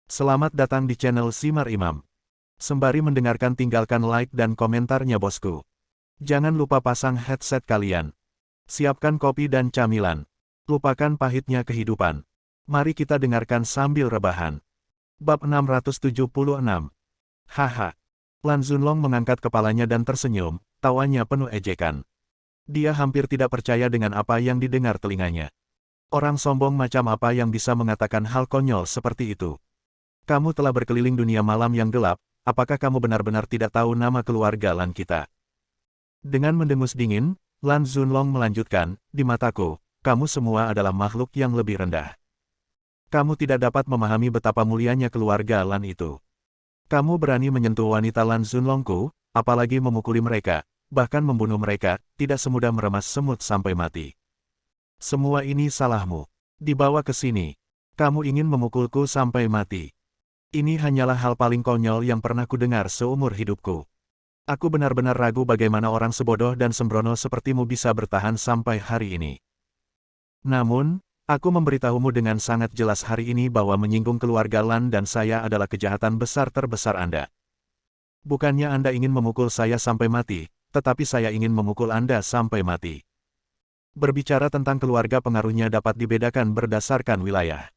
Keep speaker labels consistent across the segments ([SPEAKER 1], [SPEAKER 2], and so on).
[SPEAKER 1] Selamat datang di channel Simar Imam. Sembari mendengarkan tinggalkan like dan komentarnya bosku. Jangan lupa pasang headset kalian. Siapkan kopi dan camilan. Lupakan pahitnya kehidupan. Mari kita dengarkan sambil rebahan. Bab 676. Haha. Lan Zunlong mengangkat kepalanya dan tersenyum, tawanya penuh ejekan. Dia hampir tidak percaya dengan apa yang didengar telinganya. Orang sombong macam apa yang bisa mengatakan hal konyol seperti itu? Kamu telah berkeliling dunia malam yang gelap, apakah kamu benar-benar tidak tahu nama keluarga Lan kita? Dengan mendengus dingin, Lan Zunlong melanjutkan, di mataku, kamu semua adalah makhluk yang lebih rendah. Kamu tidak dapat memahami betapa mulianya keluarga Lan itu. Kamu berani menyentuh wanita Lan Zunlongku, apalagi memukuli mereka, bahkan membunuh mereka, tidak semudah meremas semut sampai mati. Semua ini salahmu. Dibawa ke sini. Kamu ingin memukulku sampai mati. Ini hanyalah hal paling konyol yang pernah kudengar seumur hidupku. Aku benar-benar ragu bagaimana orang sebodoh dan sembrono sepertimu bisa bertahan sampai hari ini. Namun, aku memberitahumu dengan sangat jelas hari ini bahwa menyinggung keluarga Lan dan saya adalah kejahatan besar terbesar Anda. Bukannya Anda ingin memukul saya sampai mati, tetapi saya ingin memukul Anda sampai mati. Berbicara tentang keluarga pengaruhnya dapat dibedakan berdasarkan wilayah.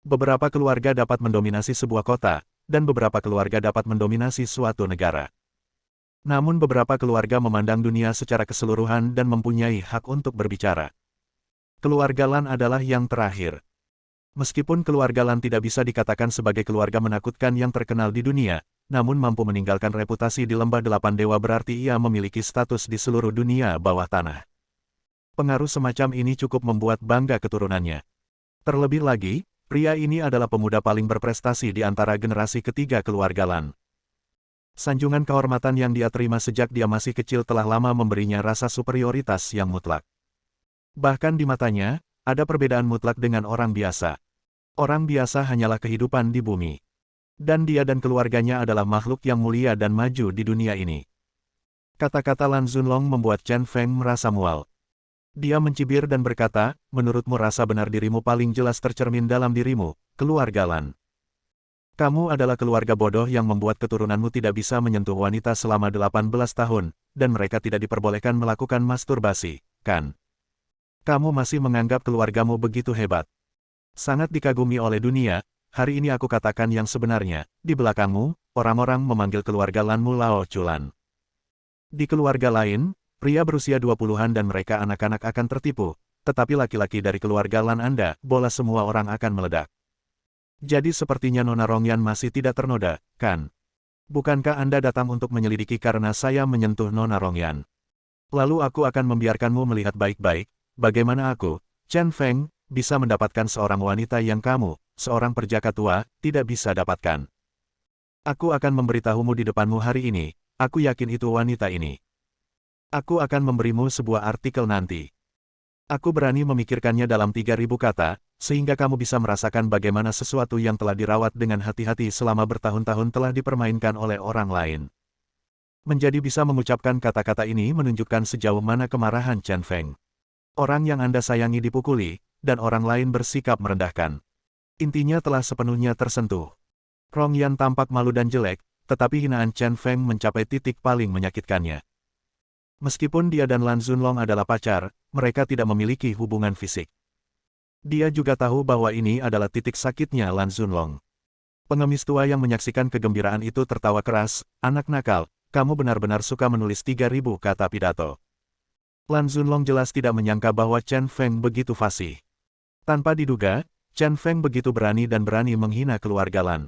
[SPEAKER 1] Beberapa keluarga dapat mendominasi sebuah kota, dan beberapa keluarga dapat mendominasi suatu negara. Namun beberapa keluarga memandang dunia secara keseluruhan dan mempunyai hak untuk berbicara. Keluarga Lan adalah yang terakhir. Meskipun keluarga Lan tidak bisa dikatakan sebagai keluarga menakutkan yang terkenal di dunia, namun mampu meninggalkan reputasi di lembah delapan dewa berarti ia memiliki status di seluruh dunia bawah tanah. Pengaruh semacam ini cukup membuat bangga keturunannya. Terlebih lagi, pria ini adalah pemuda paling berprestasi di antara generasi ketiga keluarga Lan. Sanjungan kehormatan yang dia terima sejak dia masih kecil telah lama memberinya rasa superioritas yang mutlak. Bahkan di matanya, ada perbedaan mutlak dengan orang biasa. Orang biasa hanyalah kehidupan di bumi. Dan dia dan keluarganya adalah makhluk yang mulia dan maju di dunia ini. Kata-kata Lan Zunlong membuat Chen Feng merasa mual. Dia mencibir dan berkata, menurutmu rasa benar dirimu paling jelas tercermin dalam dirimu, keluarga Lan. Kamu adalah keluarga bodoh yang membuat keturunanmu tidak bisa menyentuh wanita selama 18 tahun, dan mereka tidak diperbolehkan melakukan masturbasi, kan? Kamu masih menganggap keluargamu begitu hebat. Sangat dikagumi oleh dunia, hari ini aku katakan yang sebenarnya, di belakangmu, orang-orang memanggil keluarga Lanmu Lao Chulan. Di keluarga lain, pria berusia 20-an dan mereka anak-anak akan tertipu, tetapi laki-laki dari keluarga Lan Anda, bola semua orang akan meledak. Jadi sepertinya Nona Rongyan masih tidak ternoda, kan? Bukankah Anda datang untuk menyelidiki karena saya menyentuh Nona Rongyan? Lalu aku akan membiarkanmu melihat baik-baik, bagaimana aku, Chen Feng, bisa mendapatkan seorang wanita yang kamu, seorang perjaka tua, tidak bisa dapatkan. Aku akan memberitahumu di depanmu hari ini, aku yakin itu wanita ini. Aku akan memberimu sebuah artikel nanti. Aku berani memikirkannya dalam 3.000 kata, sehingga kamu bisa merasakan bagaimana sesuatu yang telah dirawat dengan hati-hati selama bertahun-tahun telah dipermainkan oleh orang lain. Menjadi bisa mengucapkan kata-kata ini menunjukkan sejauh mana kemarahan Chen Feng. Orang yang Anda sayangi dipukuli, dan orang lain bersikap merendahkan. Intinya telah sepenuhnya tersentuh. Rongyan tampak malu dan jelek, tetapi hinaan Chen Feng mencapai titik paling menyakitkannya. Meskipun dia dan Lan Zunlong adalah pacar, mereka tidak memiliki hubungan fisik. Dia juga tahu bahwa ini adalah titik sakitnya Lan Zunlong. Pengemis tua yang menyaksikan kegembiraan itu tertawa keras, anak nakal, kamu benar-benar suka menulis 3.000 kata pidato. Lan Zunlong jelas tidak menyangka bahwa Chen Feng begitu fasih. Tanpa diduga, Chen Feng begitu berani dan berani menghina keluarga Lan.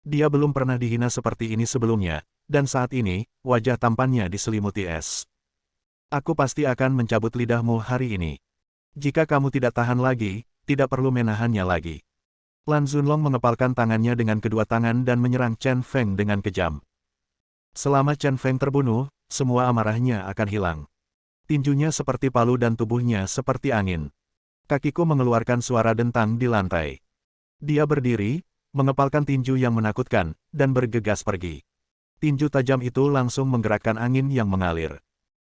[SPEAKER 1] Dia belum pernah dihina seperti ini sebelumnya, dan saat ini, wajah tampannya diselimuti es. Aku pasti akan mencabut lidahmu hari ini. Jika kamu tidak tahan lagi, tidak perlu menahannya lagi. Lan Zunlong mengepalkan tangannya dengan kedua tangan dan menyerang Chen Feng dengan kejam. Selama Chen Feng terbunuh, semua amarahnya akan hilang. Tinjunya seperti palu dan tubuhnya seperti angin. Kakiku mengeluarkan suara dentang di lantai. Dia berdiri, mengepalkan tinju yang menakutkan, dan bergegas pergi. Tinju tajam itu langsung menggerakkan angin yang mengalir.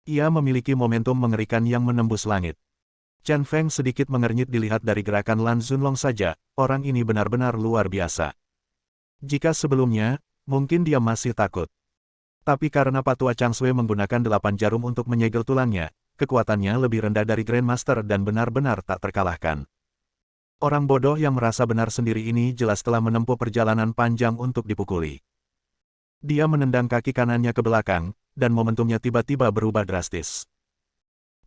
[SPEAKER 1] Ia memiliki momentum mengerikan yang menembus langit. Chen Feng sedikit mengernyit dilihat dari gerakan Lan Zunlong saja, orang ini benar-benar luar biasa. Jika sebelumnya, mungkin dia masih takut. Tapi karena Patua Changshui menggunakan 8 jarum untuk menyegel tulangnya, kekuatannya lebih rendah dari Grandmaster dan benar-benar tak terkalahkan. Orang bodoh yang merasa benar sendiri ini jelas telah menempuh perjalanan panjang untuk dipukuli. Dia menendang kaki kanannya ke belakang, dan momentumnya tiba-tiba berubah drastis.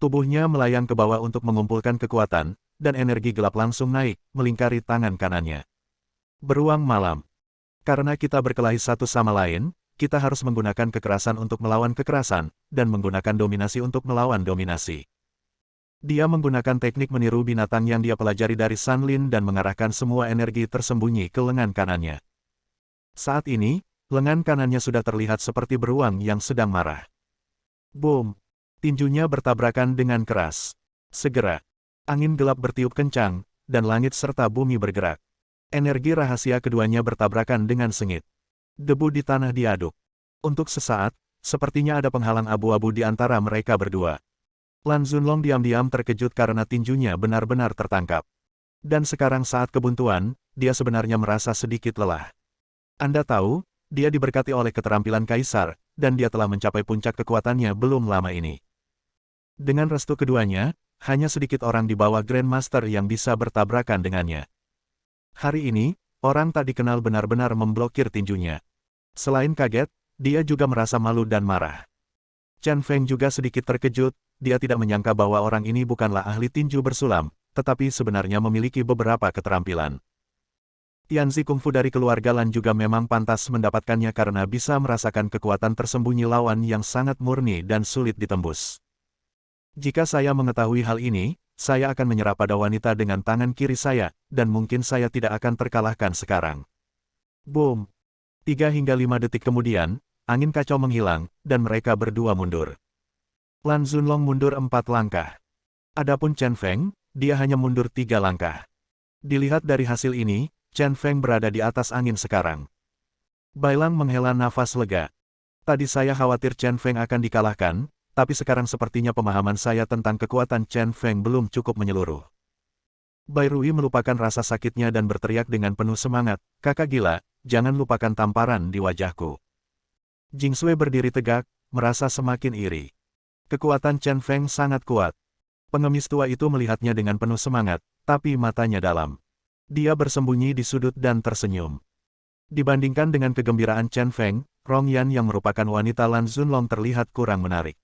[SPEAKER 1] Tubuhnya melayang ke bawah untuk mengumpulkan kekuatan, dan energi gelap langsung naik, melingkari tangan kanannya. Beruang malam. Karena kita berkelahi satu sama lain, kita harus menggunakan kekerasan untuk melawan kekerasan, dan menggunakan dominasi untuk melawan dominasi. Dia menggunakan teknik meniru binatang yang dia pelajari dari Sanlin dan mengarahkan semua energi tersembunyi ke lengan kanannya. Saat ini, lengan kanannya sudah terlihat seperti beruang yang sedang marah. Boom! Tinjunya bertabrakan dengan keras. Segera, angin gelap bertiup kencang, dan langit serta bumi bergerak. Energi rahasia keduanya bertabrakan dengan sengit. Debu di tanah diaduk. Untuk sesaat, sepertinya ada penghalang abu-abu di antara mereka berdua. Lan Zunlong diam-diam terkejut karena tinjunya benar-benar tertangkap. Dan sekarang saat kebuntuan, dia sebenarnya merasa sedikit lelah. Anda tahu, dia diberkati oleh keterampilan kaisar, dan dia telah mencapai puncak kekuatannya belum lama ini. Dengan restu keduanya, hanya sedikit orang di bawah Grandmaster yang bisa bertabrakan dengannya. Hari ini, orang tak dikenal benar-benar memblokir tinjunya. Selain kaget, dia juga merasa malu dan marah. Chen Feng juga sedikit terkejut. Dia tidak menyangka bahwa orang ini bukanlah ahli tinju bersulam, tetapi sebenarnya memiliki beberapa keterampilan. Tianzi Kungfu dari keluarga Lan juga memang pantas mendapatkannya karena bisa merasakan kekuatan tersembunyi lawan yang sangat murni dan sulit ditembus. Jika saya mengetahui hal ini, saya akan menyerah pada wanita dengan tangan kiri saya, dan mungkin saya tidak akan terkalahkan sekarang. Boom! 3 hingga 5 detik kemudian, angin kacau menghilang, dan mereka berdua mundur. Lan Zunlong mundur 4 langkah. Adapun Chen Feng, dia hanya mundur 3 langkah. Dilihat dari hasil ini, Chen Feng berada di atas angin sekarang. Bailang menghela nafas lega. Tadi saya khawatir Chen Feng akan dikalahkan, tapi sekarang sepertinya pemahaman saya tentang kekuatan Chen Feng belum cukup menyeluruh. Bai Rui melupakan rasa sakitnya dan berteriak dengan penuh semangat, "Kakak gila, jangan lupakan tamparan di wajahku." Jing Sui berdiri tegak, merasa semakin iri. Kekuatan Chen Feng sangat kuat. Pengemis tua itu melihatnya dengan penuh semangat, tapi matanya dalam. Dia bersembunyi di sudut dan tersenyum. Dibandingkan dengan kegembiraan Chen Feng, Rong Yan yang merupakan wanita Lan Zunlong terlihat kurang menarik.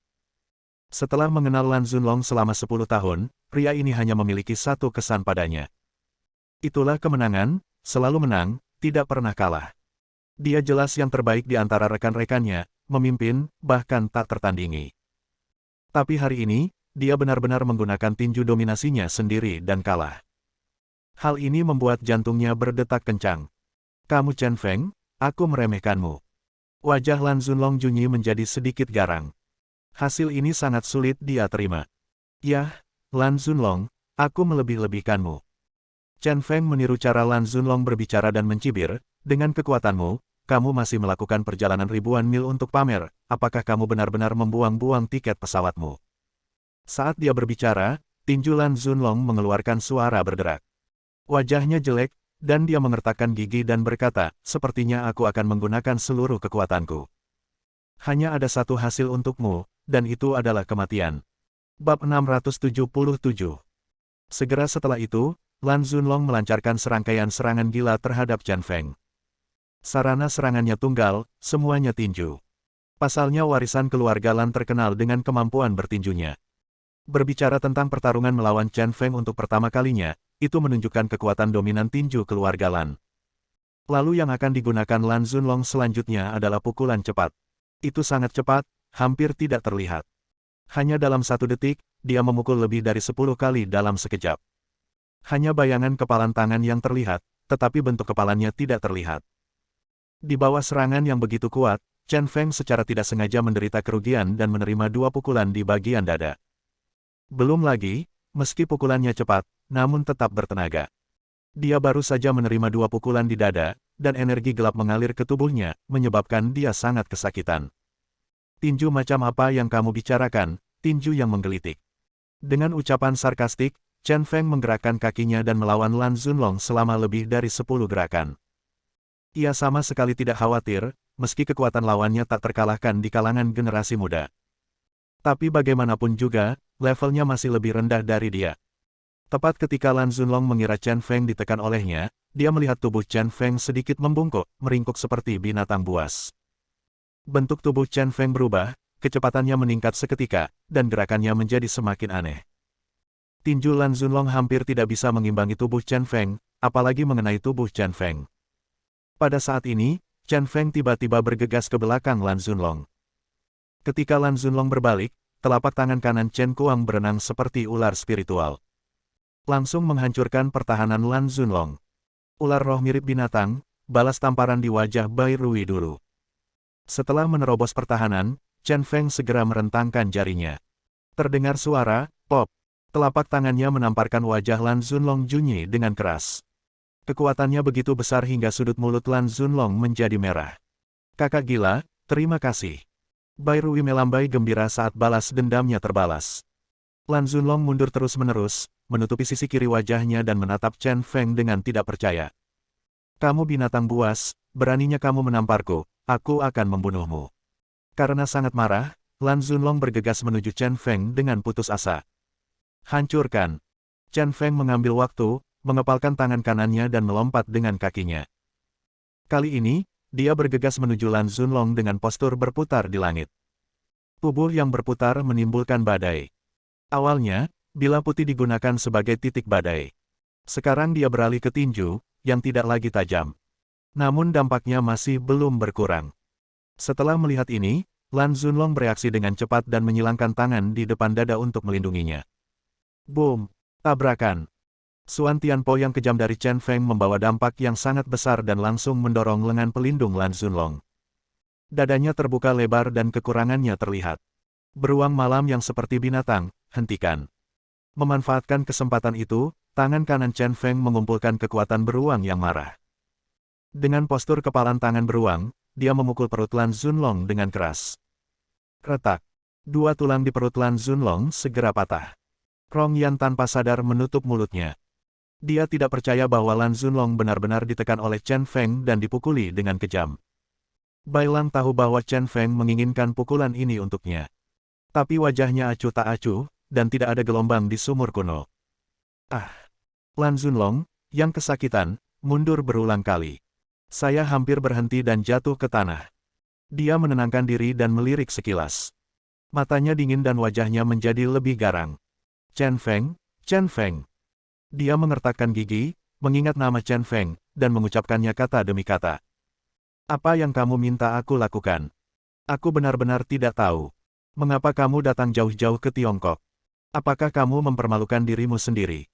[SPEAKER 1] Setelah mengenal Lan Zunlong selama 10 tahun, pria ini hanya memiliki satu kesan padanya. Itulah kemenangan, selalu menang, tidak pernah kalah. Dia jelas yang terbaik di antara rekan-rekannya, memimpin, bahkan tak tertandingi. Tapi hari ini, dia benar-benar menggunakan tinju dominasinya sendiri dan kalah. Hal ini membuat jantungnya berdetak kencang. "Kamu Chen Feng, aku meremehkanmu." Wajah Lan Zunlong Junyi menjadi sedikit garang. Hasil ini sangat sulit dia terima. "Yah, Lan Zunlong, aku melebih-lebihkanmu." Chen Feng meniru cara Lan Zunlong berbicara dan mencibir, "Dengan kekuatanmu, kamu masih melakukan perjalanan ribuan mil untuk pamer, apakah kamu benar-benar membuang-buang tiket pesawatmu?" Saat dia berbicara, tinju Lan Zunlong mengeluarkan suara berderak. Wajahnya jelek, dan dia mengertakkan gigi dan berkata, "Sepertinya aku akan menggunakan seluruh kekuatanku. Hanya ada satu hasil untukmu, dan itu adalah kematian." Bab 677. Segera setelah itu, Lan Zunlong melancarkan serangkaian serangan gila terhadap Chen Feng. Sarana serangannya tunggal, semuanya tinju. Pasalnya warisan keluarga Lan terkenal dengan kemampuan bertinjunya. Berbicara tentang pertarungan melawan Chen Feng untuk pertama kalinya, itu menunjukkan kekuatan dominan tinju keluarga Lan. Lalu yang akan digunakan Lan Zunlong selanjutnya adalah pukulan cepat. Itu sangat cepat, hampir tidak terlihat. Hanya dalam 1 detik, dia memukul lebih dari 10 kali dalam sekejap. Hanya bayangan kepalan tangan yang terlihat, tetapi bentuk kepalanya tidak terlihat. Di bawah serangan yang begitu kuat, Chen Feng secara tidak sengaja menderita kerugian dan menerima 2 pukulan di bagian dada. Belum lagi, meski pukulannya cepat, namun tetap bertenaga. Dia baru saja menerima 2 pukulan di dada, dan energi gelap mengalir ke tubuhnya, menyebabkan dia sangat kesakitan. "Tinju macam apa yang kamu bicarakan, tinju yang menggelitik?" Dengan ucapan sarkastik, Chen Feng menggerakkan kakinya dan melawan Lan Zunlong selama lebih dari 10 gerakan. Ia sama sekali tidak khawatir, meski kekuatan lawannya tak terkalahkan di kalangan generasi muda. Tapi bagaimanapun juga, levelnya masih lebih rendah dari dia. Tepat ketika Lan Zunlong mengira Chen Feng ditekan olehnya, dia melihat tubuh Chen Feng sedikit membungkuk, meringkuk seperti binatang buas. Bentuk tubuh Chen Feng berubah, kecepatannya meningkat seketika, dan gerakannya menjadi semakin aneh. Tinju Lan Zunlong hampir tidak bisa mengimbangi tubuh Chen Feng, apalagi mengenai tubuh Chen Feng. Pada saat ini, Chen Feng tiba-tiba bergegas ke belakang Lan Zunlong. Ketika Lan Zunlong berbalik, telapak tangan kanan Chen Kuang berenang seperti ular spiritual. Langsung menghancurkan pertahanan Lan Zunlong. Ular roh mirip binatang, balas tamparan di wajah Bai Rui dulu. Setelah menerobos pertahanan, Chen Feng segera merentangkan jarinya. Terdengar suara, pop. Telapak tangannya menamparkan wajah Lan Zunlong Junyi dengan keras. Kekuatannya begitu besar hingga sudut mulut Lan Zunlong menjadi merah. Kakak gila, terima kasih. Bai Rui melambai gembira saat balas dendamnya terbalas. Lan Zunlong mundur terus-menerus, menutupi sisi kiri wajahnya dan menatap Chen Feng dengan tidak percaya. Kamu binatang buas, beraninya kamu menamparku, aku akan membunuhmu. Karena sangat marah, Lan Zunlong bergegas menuju Chen Feng dengan putus asa. Hancurkan. Chen Feng mengambil waktu, mengepalkan tangan kanannya dan melompat dengan kakinya. Kali ini, dia bergegas menuju Lan Zunlong dengan postur berputar di langit. Tubuh yang berputar menimbulkan badai. Awalnya, bilah putih digunakan sebagai titik badai. Sekarang dia beralih ke tinju, yang tidak lagi tajam. Namun dampaknya masih belum berkurang. Setelah melihat ini, Lan Zunlong bereaksi dengan cepat dan menyilangkan tangan di depan dada untuk melindunginya. Boom! Tabrakan! Suan Tianpo yang kejam dari Chen Feng membawa dampak yang sangat besar dan langsung mendorong lengan pelindung Lan Zunlong. Dadanya terbuka lebar dan kekurangannya terlihat. Beruang malam yang seperti binatang, hentikan. Memanfaatkan kesempatan itu, tangan kanan Chen Feng mengumpulkan kekuatan beruang yang marah. Dengan postur kepalan tangan beruang, dia memukul perut Lan Zunlong dengan keras. Retak. Dua tulang di perut Lan Zunlong segera patah. Rong Yan tanpa sadar menutup mulutnya. Dia tidak percaya bahwa Lan Zunlong benar-benar ditekan oleh Chen Feng dan dipukuli dengan kejam. Bai Lang tahu bahwa Chen Feng menginginkan pukulan ini untuknya. Tapi wajahnya acuh tak acuh, dan tidak ada gelombang di sumur kuno. Ah! Lan Zunlong, yang kesakitan, mundur berulang kali. Saya hampir berhenti dan jatuh ke tanah. Dia menenangkan diri dan melirik sekilas. Matanya dingin dan wajahnya menjadi lebih garang. Chen Feng, Chen Feng. Dia mengertakkan gigi, mengingat nama Chen Feng, dan mengucapkannya kata demi kata. Apa yang kamu minta aku lakukan? Aku benar-benar tidak tahu. Mengapa kamu datang jauh-jauh ke Tiongkok? Apakah kamu mempermalukan dirimu sendiri?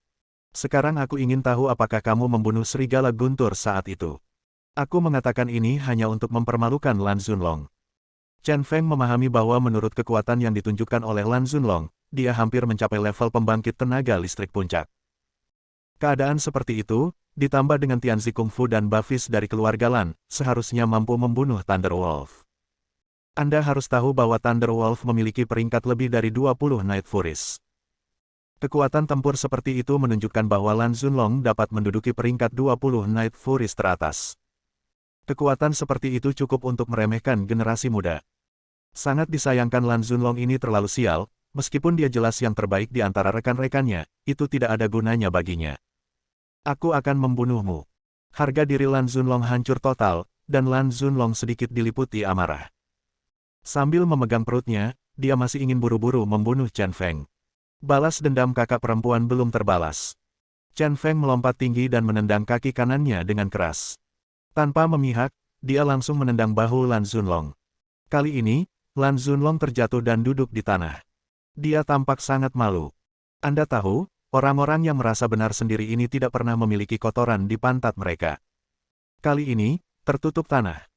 [SPEAKER 1] Sekarang aku ingin tahu apakah kamu membunuh serigala guntur saat itu. Aku mengatakan ini hanya untuk mempermalukan Lan Zunlong. Chen Feng memahami bahwa menurut kekuatan yang ditunjukkan oleh Lan Zunlong, dia hampir mencapai level pembangkit tenaga listrik puncak. Keadaan seperti itu, ditambah dengan Tianzi Kungfu dan Bafis dari keluarga Lan, seharusnya mampu membunuh Thunder Wolf. Anda harus tahu bahwa Thunder Wolf memiliki peringkat lebih dari 20 Night Furies. Kekuatan tempur seperti itu menunjukkan bahwa Lan Zunlong dapat menduduki peringkat 20 Night Furies teratas. Kekuatan seperti itu cukup untuk meremehkan generasi muda. Sangat disayangkan Lan Zunlong ini terlalu sial, meskipun dia jelas yang terbaik di antara rekan-rekannya, itu tidak ada gunanya baginya. Aku akan membunuhmu. Harga diri Lan Zunlong hancur total, dan Lan Zunlong sedikit diliputi amarah. Sambil memegang perutnya, dia masih ingin buru-buru membunuh Chen Feng. Balas dendam kakak perempuan belum terbalas. Chen Feng melompat tinggi dan menendang kaki kanannya dengan keras. Tanpa memihak, dia langsung menendang bahu Lan Zunlong. Kali ini, Lan Zunlong terjatuh dan duduk di tanah. Dia tampak sangat malu. Anda tahu, orang-orang yang merasa benar sendiri ini tidak pernah memiliki kotoran di pantat mereka. Kali ini, tertutup tanah.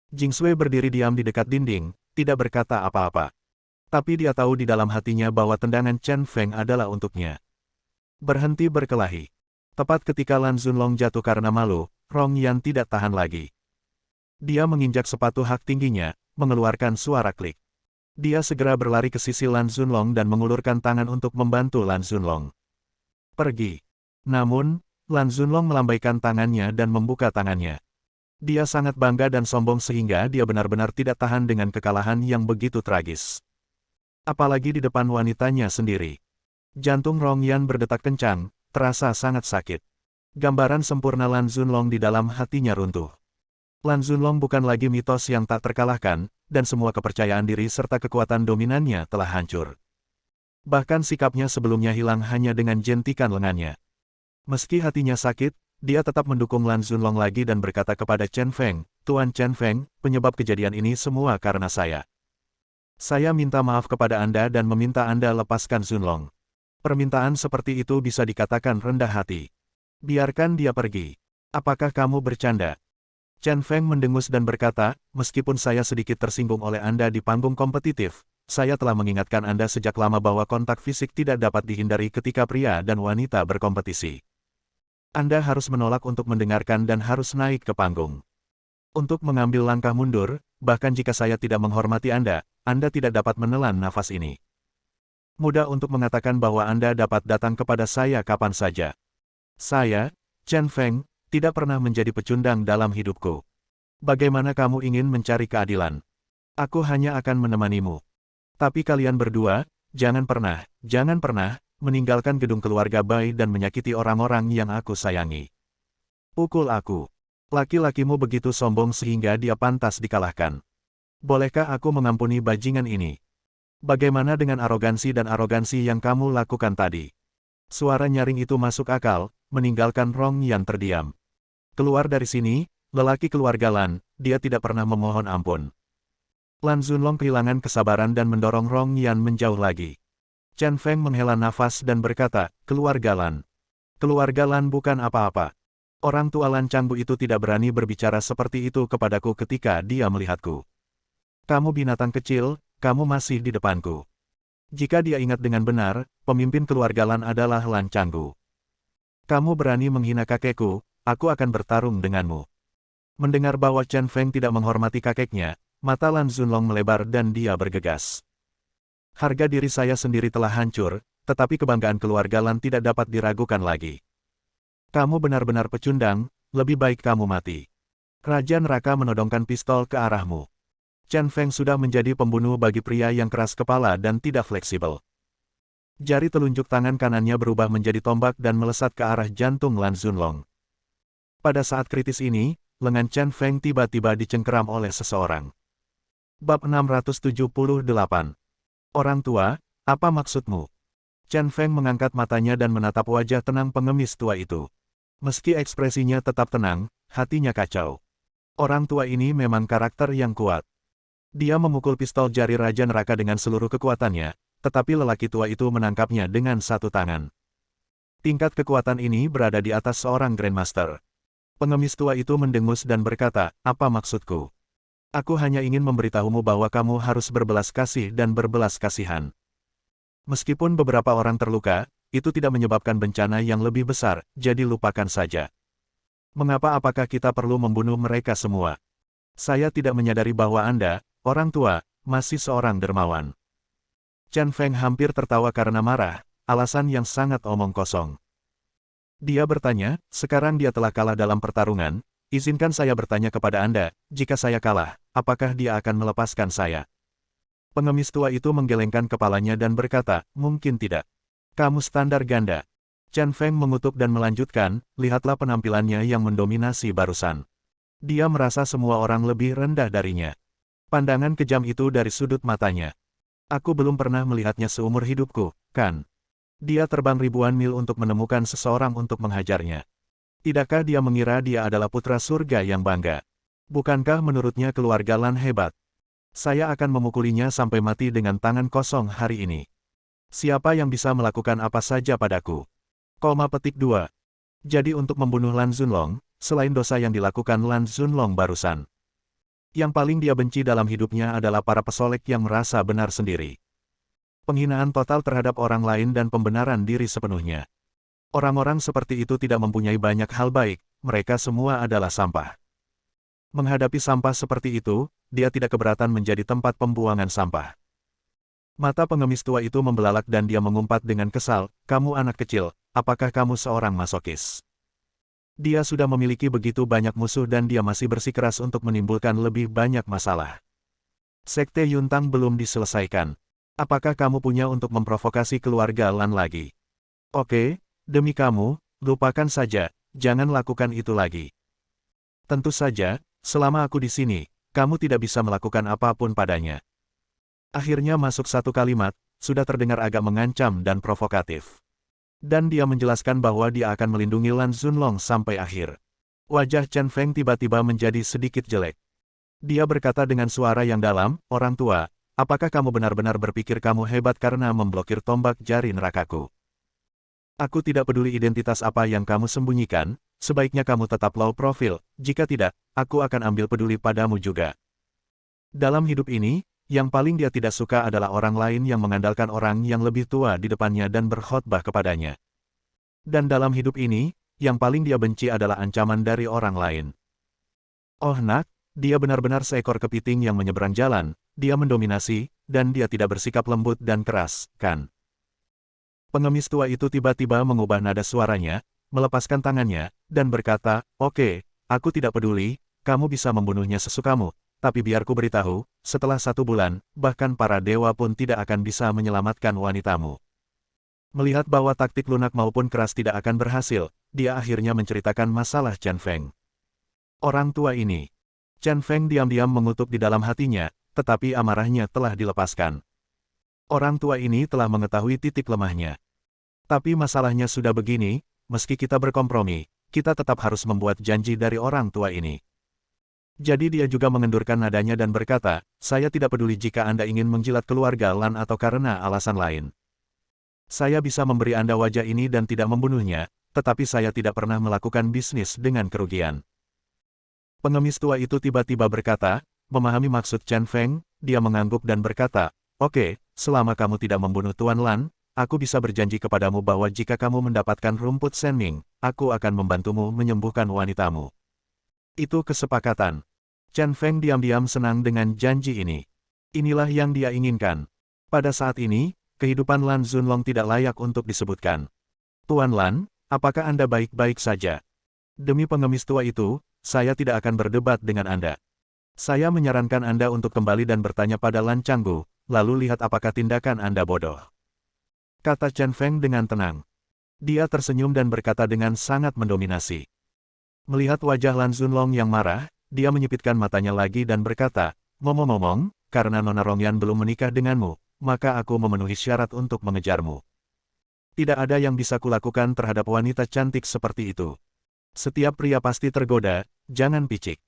[SPEAKER 1] Jing Sui berdiri diam di dekat dinding, tidak berkata apa-apa. Tapi dia tahu di dalam hatinya bahwa tendangan Chen Feng adalah untuknya. Berhenti berkelahi. Tepat ketika Lan Zunlong jatuh karena malu, Rong Yan tidak tahan lagi. Dia menginjak sepatu hak tingginya, mengeluarkan suara klik. Dia segera berlari ke sisi Lan Zunlong dan mengulurkan tangan untuk membantu Lan Zunlong. Pergi. Namun, Lan Zunlong melambaikan tangannya dan membuka tangannya. Dia sangat bangga dan sombong sehingga dia benar-benar tidak tahan dengan kekalahan yang begitu tragis. Apalagi di depan wanitanya sendiri. Jantung Rong Yan berdetak kencang, terasa sangat sakit. Gambaran sempurna Lan Zunlong di dalam hatinya runtuh. Lan Zunlong bukan lagi mitos yang tak terkalahkan, dan semua kepercayaan diri serta kekuatan dominannya telah hancur. Bahkan sikapnya sebelumnya hilang hanya dengan jentikan lengannya. Meski hatinya sakit, dia tetap mendukung Lan Zunlong lagi dan berkata kepada Chen Feng, "Tuan Chen Feng, penyebab kejadian ini semua karena saya. Saya minta maaf kepada Anda dan meminta Anda lepaskan Zunlong. Permintaan seperti itu bisa dikatakan rendah hati. Biarkan dia pergi. Apakah kamu bercanda?" Chen Feng mendengus dan berkata, "Meskipun saya sedikit tersinggung oleh Anda di panggung kompetitif, saya telah mengingatkan Anda sejak lama bahwa kontak fisik tidak dapat dihindari ketika pria dan wanita berkompetisi. Anda harus menolak untuk mendengarkan dan harus naik ke panggung. Untuk mengambil langkah mundur, bahkan jika saya tidak menghormati Anda tidak dapat menelan nafas ini. Mudah untuk mengatakan bahwa Anda dapat datang kepada saya kapan saja. Saya, Chen Feng, tidak pernah menjadi pecundang dalam hidupku. Bagaimana kamu ingin mencari keadilan? Aku hanya akan menemanimu. Tapi kalian berdua, jangan pernah meninggalkan gedung keluarga Bai dan menyakiti orang-orang yang aku sayangi. Pukul aku. Laki-lakimu begitu sombong sehingga dia pantas dikalahkan. Bolehkah aku mengampuni bajingan ini? Bagaimana dengan arogansi yang kamu lakukan tadi?" Suara nyaring itu masuk akal, meninggalkan Rong Yan terdiam. "Keluar dari sini, lelaki keluarga Lan," dia tidak pernah memohon ampun. Lan Zunlong kehilangan kesabaran dan mendorong Rong Yan menjauh lagi. Chen Feng menghela nafas dan berkata, "Keluarga Lan. Keluarga Lan bukan apa-apa. Orang tua Lan Changbu itu tidak berani berbicara seperti itu kepadaku ketika dia melihatku. Kamu binatang kecil, kamu masih di depanku. Jika dia ingat dengan benar, pemimpin keluarga Lan adalah Lan Changbu. Kamu berani menghina kakekku, aku akan bertarung denganmu." Mendengar bahwa Chen Feng tidak menghormati kakeknya, mata Lan Zunlong melebar dan dia bergegas. "Harga diri saya sendiri telah hancur, tetapi kebanggaan keluarga Lan tidak dapat diragukan lagi. Kamu benar-benar pecundang, lebih baik kamu mati." Raja Neraka menodongkan pistol ke arahmu. Chen Feng sudah menjadi pembunuh bagi pria yang keras kepala dan tidak fleksibel. Jari telunjuk tangan kanannya berubah menjadi tombak dan melesat ke arah jantung Lan Zunlong. Pada saat kritis ini, lengan Chen Feng tiba-tiba dicengkeram oleh seseorang. Bab 678. Orang tua, apa maksudmu? Chen Feng mengangkat matanya dan menatap wajah tenang pengemis tua itu. Meski ekspresinya tetap tenang, hatinya kacau. Orang tua ini memang karakter yang kuat. Dia memukul pistol jari Raja Neraka dengan seluruh kekuatannya, tetapi lelaki tua itu menangkapnya dengan satu tangan. Tingkat kekuatan ini berada di atas seorang Grandmaster. Pengemis tua itu mendengus dan berkata, "Apa maksudku? Aku hanya ingin memberitahumu bahwa kamu harus berbelas kasih dan berbelas kasihan. Meskipun beberapa orang terluka, itu tidak menyebabkan bencana yang lebih besar, jadi lupakan saja. Apakah kita perlu membunuh mereka semua? Saya tidak menyadari bahwa Anda, orang tua, masih seorang dermawan." Chen Feng hampir tertawa karena marah, alasan yang sangat omong kosong. Dia bertanya, "Sekarang dia telah kalah dalam pertarungan, izinkan saya bertanya kepada Anda, jika saya kalah, apakah dia akan melepaskan saya?" Pengemis tua itu menggelengkan kepalanya dan berkata, "Mungkin tidak. Kamu standar ganda." Chen Feng mengutuk dan melanjutkan, "Lihatlah penampilannya yang mendominasi barusan. Dia merasa semua orang lebih rendah darinya. Pandangan kejam itu dari sudut matanya. Aku belum pernah melihatnya seumur hidupku, kan? Dia terbang ribuan mil untuk menemukan seseorang untuk menghajarnya. Tidakkah dia mengira dia adalah putra surga yang bangga? Bukankah menurutnya keluarga Lan hebat? Saya akan memukulinya sampai mati dengan tangan kosong hari ini. Siapa yang bisa melakukan apa saja padaku?" Petik 2. Jadi untuk membunuh Lan Zunlong, selain dosa yang dilakukan Lan Zunlong barusan, yang paling dia benci dalam hidupnya adalah para pesolek yang merasa benar sendiri. Penghinaan total terhadap orang lain dan pembenaran diri sepenuhnya. Orang-orang seperti itu tidak mempunyai banyak hal baik, mereka semua adalah sampah. Menghadapi sampah seperti itu, dia tidak keberatan menjadi tempat pembuangan sampah. Mata pengemis tua itu membelalak dan dia mengumpat dengan kesal, "Kamu anak kecil, apakah kamu seorang masokis?" Dia sudah memiliki begitu banyak musuh dan dia masih bersikeras untuk menimbulkan lebih banyak masalah. Sekte Yuntang belum diselesaikan. Apakah kamu punya untuk memprovokasi keluarga Lan lagi? Oke, demi kamu, lupakan saja, jangan lakukan itu lagi. Tentu saja, selama aku di sini, kamu tidak bisa melakukan apapun padanya. Akhirnya masuk satu kalimat, sudah terdengar agak mengancam dan provokatif. Dan dia menjelaskan bahwa dia akan melindungi Lan Zunlong sampai akhir. Wajah Chen Feng tiba-tiba menjadi sedikit jelek. Dia berkata dengan suara yang dalam, "Orang tua, apakah kamu benar-benar berpikir kamu hebat karena memblokir tombak jari nerakaku? Aku tidak peduli identitas apa yang kamu sembunyikan, sebaiknya kamu tetap low profile, jika tidak, aku akan ambil peduli padamu juga." Dalam hidup ini, yang paling dia tidak suka adalah orang lain yang mengandalkan orang yang lebih tua di depannya dan berkhotbah kepadanya. Dan dalam hidup ini, yang paling dia benci adalah ancaman dari orang lain. Oh nak, dia benar-benar seekor kepiting yang menyeberang jalan, dia mendominasi, dan dia tidak bersikap lembut dan keras, kan? Pengemis tua itu tiba-tiba mengubah nada suaranya, melepaskan tangannya, dan berkata, "Oke, aku tidak peduli, kamu bisa membunuhnya sesukamu. Tapi biarku beritahu, setelah 1 bulan, bahkan para dewa pun tidak akan bisa menyelamatkan wanitamu." Melihat bahwa taktik lunak maupun keras tidak akan berhasil, dia akhirnya menceritakan masalah Chen Feng. Orang tua ini. Chen Feng diam-diam mengutuk di dalam hatinya, tetapi amarahnya telah dilepaskan. Orang tua ini telah mengetahui titik lemahnya. Tapi masalahnya sudah begini, meski kita berkompromi, kita tetap harus membuat janji dari orang tua ini. Jadi dia juga mengendurkan nadanya dan berkata, "Saya tidak peduli jika Anda ingin menjilat keluarga Lan atau karena alasan lain. Saya bisa memberi Anda wajah ini dan tidak membunuhnya, tetapi saya tidak pernah melakukan bisnis dengan kerugian." Pengemis tua itu tiba-tiba berkata, memahami maksud Chen Feng, dia mengangguk dan berkata, "Oke, selama kamu tidak membunuh Tuan Lan, aku bisa berjanji kepadamu bahwa jika kamu mendapatkan rumput Senming, aku akan membantumu menyembuhkan wanitamu." Itu kesepakatan. Chen Feng diam-diam senang dengan janji ini. Inilah yang dia inginkan. Pada saat ini, kehidupan Lan Zunlong tidak layak untuk disebutkan. "Tuan Lan, apakah Anda baik-baik saja?" "Demi pengemis tua itu, saya tidak akan berdebat dengan Anda. Saya menyarankan Anda untuk kembali dan bertanya pada Lan Changgu, lalu lihat apakah tindakan Anda bodoh," kata Chen Feng dengan tenang. Dia tersenyum dan berkata dengan sangat mendominasi. Melihat wajah Lan Zunlong yang marah, dia menyipitkan matanya lagi dan berkata, "Ngomong-ngomong, karena Nona Rongyan belum menikah denganmu, maka aku memenuhi syarat untuk mengejarmu. Tidak ada yang bisa kulakukan terhadap wanita cantik seperti itu. Setiap pria pasti tergoda, jangan picik.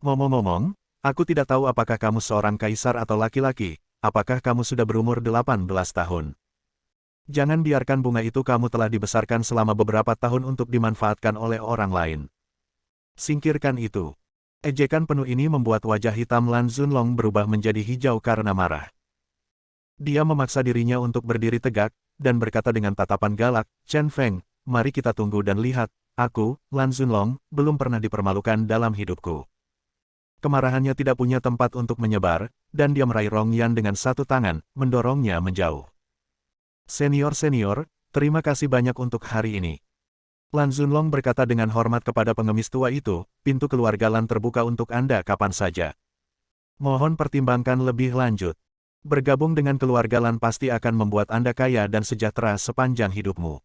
[SPEAKER 1] Ngomong-ngomong, aku tidak tahu apakah kamu seorang kaisar atau laki-laki, apakah kamu sudah berumur 18 tahun. Jangan biarkan bunga itu kamu telah dibesarkan selama beberapa tahun untuk dimanfaatkan oleh orang lain. Singkirkan itu." Ejekan penuh ini membuat wajah hitam Lan Zunlong berubah menjadi hijau karena marah. Dia memaksa dirinya untuk berdiri tegak, dan berkata dengan tatapan galak, "Chen Feng, mari kita tunggu dan lihat, aku, Lan Zunlong, belum pernah dipermalukan dalam hidupku." Kemarahannya tidak punya tempat untuk menyebar, dan dia meraih Rongyan dengan satu tangan, mendorongnya menjauh. "Senior-senior, terima kasih banyak untuk hari ini." Lan Zunlong berkata dengan hormat kepada pengemis tua itu, "Pintu keluarga Lan terbuka untuk Anda kapan saja. Mohon pertimbangkan lebih lanjut. Bergabung dengan keluarga Lan pasti akan membuat Anda kaya dan sejahtera sepanjang hidupmu."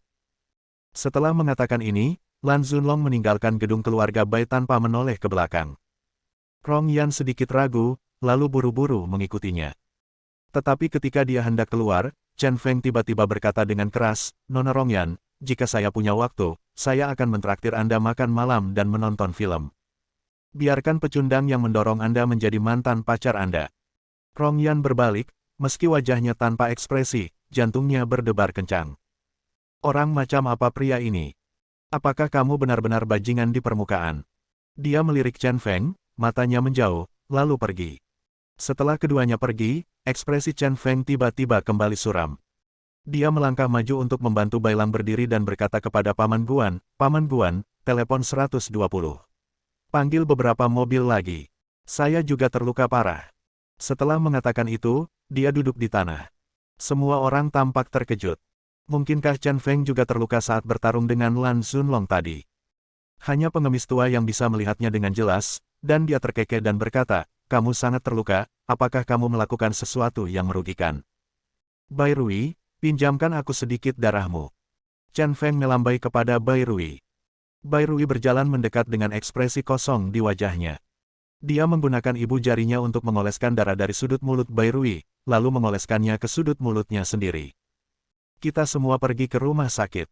[SPEAKER 1] Setelah mengatakan ini, Lan Zunlong meninggalkan gedung keluarga Bai tanpa menoleh ke belakang. Rongyan sedikit ragu, lalu buru-buru mengikutinya. Tetapi ketika dia hendak keluar, Chen Feng tiba-tiba berkata dengan keras, "Nona Rongyan, jika saya punya waktu, saya akan mentraktir Anda makan malam dan menonton film. Biarkan pecundang yang mendorong Anda menjadi mantan pacar Anda." Rongyan berbalik, meski wajahnya tanpa ekspresi, jantungnya berdebar kencang. Orang macam apa pria ini? Apakah kamu benar-benar bajingan di permukaan? Dia melirik Chen Feng, matanya menjauh, lalu pergi. Setelah keduanya pergi, ekspresi Chen Feng tiba-tiba kembali suram. Dia melangkah maju untuk membantu Bailang berdiri dan berkata kepada Paman Guan, "Paman Guan, telepon 120. Panggil beberapa mobil lagi. Saya juga terluka parah." Setelah mengatakan itu, dia duduk di tanah. Semua orang tampak terkejut. Mungkinkah Chen Feng juga terluka saat bertarung dengan Lan Zunlong tadi? Hanya pengemis tua yang bisa melihatnya dengan jelas, dan dia terkekeh dan berkata, kamu sangat terluka, apakah kamu melakukan sesuatu yang merugikan? Bai Rui, pinjamkan aku sedikit darahmu. Chen Feng melambai kepada Bai Rui. Bai Rui berjalan mendekat dengan ekspresi kosong di wajahnya. Dia menggunakan ibu jarinya untuk mengoleskan darah dari sudut mulut Bai Rui, lalu mengoleskannya ke sudut mulutnya sendiri. Kita semua pergi ke rumah sakit.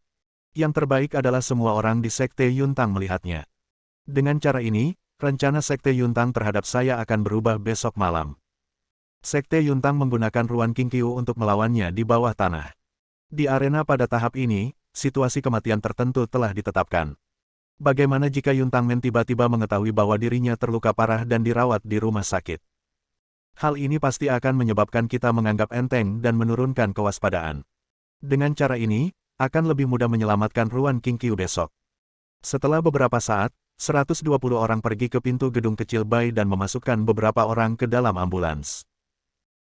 [SPEAKER 1] Yang terbaik adalah semua orang di Sekte Yuntang melihatnya. Dengan cara ini, rencana Sekte Yuntang terhadap saya akan berubah besok malam. Sekte Yuntang menggunakan Ruan Qingqiu untuk melawannya di bawah tanah. Di arena pada tahap ini, situasi kematian tertentu telah ditetapkan. Bagaimana jika Yuntang Men tiba-tiba mengetahui bahwa dirinya terluka parah dan dirawat di rumah sakit? Hal ini pasti akan menyebabkan kita menganggap enteng dan menurunkan kewaspadaan. Dengan cara ini, akan lebih mudah menyelamatkan Ruan Qingqiu besok. Setelah beberapa saat, 120 orang pergi ke pintu gedung kecil Bai dan memasukkan beberapa orang ke dalam ambulans.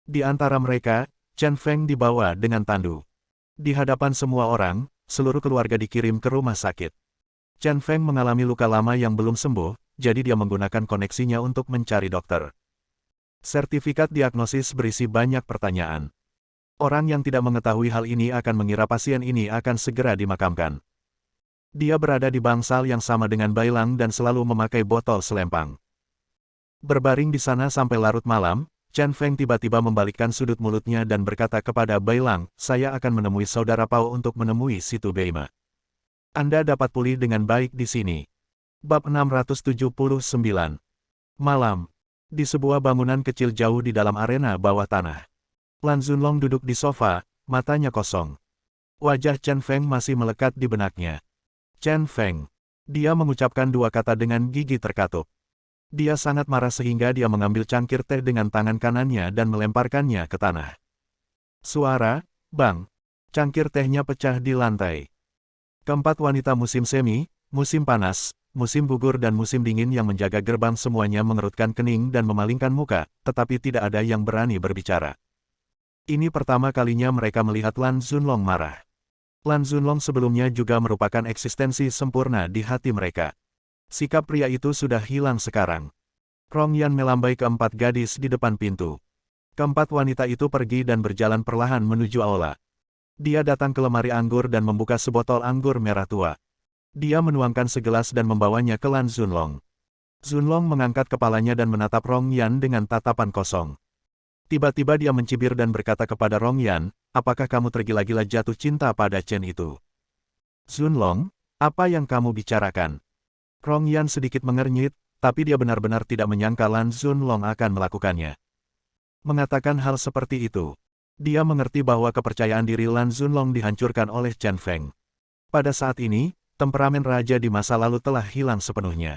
[SPEAKER 1] Di antara mereka, Chen Feng dibawa dengan tandu. Di hadapan semua orang, seluruh keluarga dikirim ke rumah sakit. Chen Feng mengalami luka lama yang belum sembuh, jadi dia menggunakan koneksinya untuk mencari dokter. Sertifikat diagnosis berisi banyak pertanyaan. Orang yang tidak mengetahui hal ini akan mengira pasien ini akan segera dimakamkan. Dia berada di bangsal yang sama dengan Bai Lang dan selalu memakai botol selempang. Berbaring di sana sampai larut malam, Chen Feng tiba-tiba membalikkan sudut mulutnya dan berkata kepada Bai Lang, saya akan menemui saudara Pao untuk menemui Situ Beima. Anda dapat pulih dengan baik di sini. Bab 679. Malam. Di sebuah bangunan kecil jauh di dalam arena bawah tanah. Lan Zunlong duduk di sofa, matanya kosong. Wajah Chen Feng masih melekat di benaknya. Chen Feng. Dia mengucapkan dua kata dengan gigi terkatup. Dia sangat marah sehingga dia mengambil cangkir teh dengan tangan kanannya dan melemparkannya ke tanah. Suara, bang. Cangkir tehnya pecah di lantai. Keempat wanita musim semi, musim panas, musim gugur dan musim dingin yang menjaga gerbang semuanya mengerutkan kening dan memalingkan muka, tetapi tidak ada yang berani berbicara. Ini pertama kalinya mereka melihat Lan Zunlong marah. Lan Zunlong sebelumnya juga merupakan eksistensi sempurna di hati mereka. Sikap pria itu sudah hilang sekarang. Rong Yan melambai keempat gadis di depan pintu. Keempat wanita itu pergi dan berjalan perlahan menuju aula. Dia datang ke lemari anggur dan membuka sebotol anggur merah tua. Dia menuangkan segelas dan membawanya ke Lan Zunlong. Zunlong mengangkat kepalanya dan menatap Rong Yan dengan tatapan kosong. Tiba-tiba dia mencibir dan berkata kepada Rong Yan, apakah kamu tergila-gila jatuh cinta pada Chen itu? Zunlong, apa yang kamu bicarakan? Rong Yan sedikit mengernyit, tapi dia benar-benar tidak menyangka Lan Zunlong akan melakukannya. Mengatakan hal seperti itu. Dia mengerti bahwa kepercayaan diri Lan Zunlong dihancurkan oleh Chen Feng. Pada saat ini, temperamen raja di masa lalu telah hilang sepenuhnya.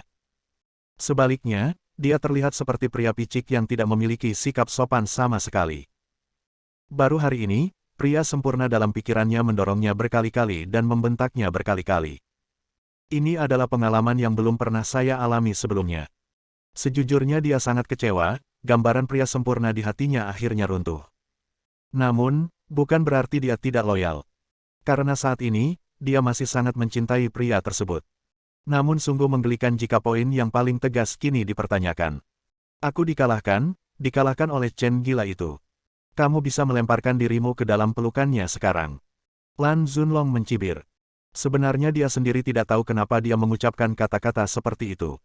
[SPEAKER 1] Sebaliknya, dia terlihat seperti pria picik yang tidak memiliki sikap sopan sama sekali. Baru hari ini, pria sempurna dalam pikirannya mendorongnya berkali-kali dan membentaknya berkali-kali. Ini adalah pengalaman yang belum pernah saya alami sebelumnya. Sejujurnya dia sangat kecewa, gambaran pria sempurna di hatinya akhirnya runtuh. Namun, bukan berarti dia tidak loyal. Karena saat ini, dia masih sangat mencintai pria tersebut. Namun sungguh menggelikan jika poin yang paling tegas kini dipertanyakan. Aku dikalahkan oleh Chen gila itu. Kamu bisa melemparkan dirimu ke dalam pelukannya sekarang. Lan Zunlong mencibir. Sebenarnya dia sendiri tidak tahu kenapa dia mengucapkan kata-kata seperti itu.